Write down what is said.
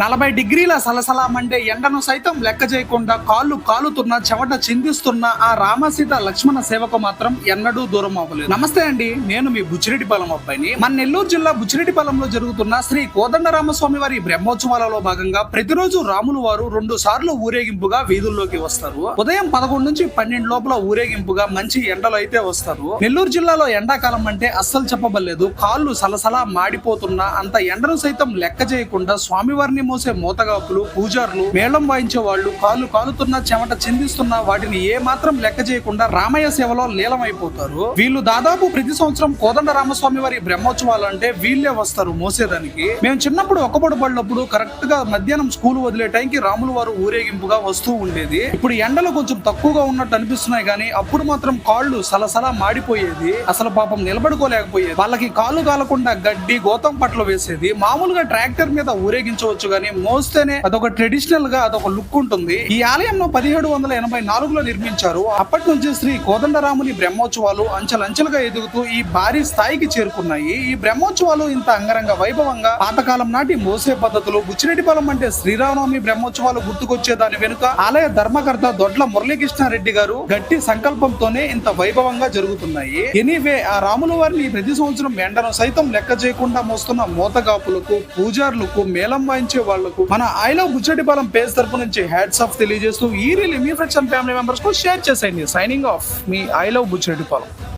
40 డిగ్రీల సలసలా మండే ఎండను సైతం లెక్క చేయకుండా కాళ్ళు కాలుతున్న చెమట చిందిస్తున్న ఆ రామసీత లక్ష్మణ సేవకు మాత్రం ఎన్నడూ దూరం అవ్వలేదు. నమస్తే అండి, నేను మీ బుచ్చిరెడ్డిపాలెం అబ్బాయిని. మన నెల్లూరు జిల్లా బుచ్చిరెడ్డిపాలెంలో జరుగుతున్న శ్రీ కోదండరామస్వామి వారి బ్రహ్మోత్సవాలలో భాగంగా ప్రతిరోజు రాములు వారు 2 సార్లు ఊరేగింపుగా వీధుల్లోకి వస్తారు. ఉదయం 11 నుంచి 12 లోపల ఊరేగింపుగా మంచి ఎండలు అయితే వస్తారు. నెల్లూరు జిల్లాలో ఎండాకాలం అంటే అస్సలు చెప్పబడలేదు. కాళ్ళు సలసలా మాడిపోతున్న అంత ఎండను సైతం లెక్క చేయకుండా స్వామివారిని మోసే మోతగాపులు, పూజారులు, మేళం వాయించే వాళ్ళు కాళ్ళు కాలుతున్న చెమట చిందిస్తున్న వాటిని ఏ మాత్రం లెక్క చేయకుండా రామయ్య సేవలో లీలమైపోతారు. వీళ్ళు దాదాపు ప్రతి సంవత్సరం కోదండ రామస్వామి వారి బ్రహ్మోత్సవాలు అంటే వీళ్ళే వస్తారు మోసేదానికి. మేము చిన్నప్పుడు ఒక్కబడి పడినప్పుడు కరెక్ట్ గా మధ్యాహ్నం స్కూల్ వదిలే టైంకి రాములు వారు ఊరేగింపుగా వస్తూ ఉండేది. ఇప్పుడు ఎండలు కొంచెం తక్కువగా ఉన్నట్టు అనిపిస్తున్నాయి కానీ అప్పుడు మాత్రం కాళ్ళు సలసలా మాడిపోయేది. అసలు పాపం నిలబడుకోలేకపోయేది. వాళ్ళకి కాళ్ళు కాలకుండా గడ్డి గోతం పట్ల వేసేది. మామూలుగా ట్రాక్టర్ మీద ఊరేగించవచ్చు గానీ మోస్తేనే అదొక ట్రెడిషనల్ గా అదొక లుక్ ఉంటుంది. ఈ ఆలయంలో 1784లో నిర్మించారు. అప్పటి నుంచి శ్రీ కోదండరాముని బ్రహ్మోత్సవాలు అంచెలంచెలుగా ఎదుగుతూ ఈ భారీ స్థాయికి చేరుకున్నాయి. ఈ బ్రహ్మోత్సవాలు ఇంత అంగరంగ వైభవంగా పాతకాలం నాటి మోసే పద్ధతులు, బుచ్చిరెడ్డిపాలెం అంటే శ్రీరామనవమి బ్రహ్మోత్సవాలు గుర్తుకొచ్చే దాని వెనుక ఆలయ ధర్మకర్త దొడ్ల మురళీకృష్ణారెడ్డి గారు గట్టి సంకల్పంతోనే ఇంత వైభవంగా జరుగుతున్నాయి. ఎనీవే, ఆ రాముల వారిని ప్రతి సంవత్సరం ఎండను సైతం లెక్క చేయకుండా మోస్తున్న మోతగాపులకు, పూజారులకు, మేళం వాయించే వాళ్లకు మన ఐ లవ్ బుచ్చిరెడ్డిపాలెం పేజ్ తరపు నుంచి హ్యాట్స్ ఆఫ్ తెలియజేస్తూ ఈ రీల్ మీ ఫ్రెండ్స్ అండ్ ఫ్యామిలీ మెంబర్స్ కు షేర్ చేసేయండి. సైనింగ్ ఆఫ్, మీ ఐ లవ్ బుచ్చిరెడ్డిపాలెం.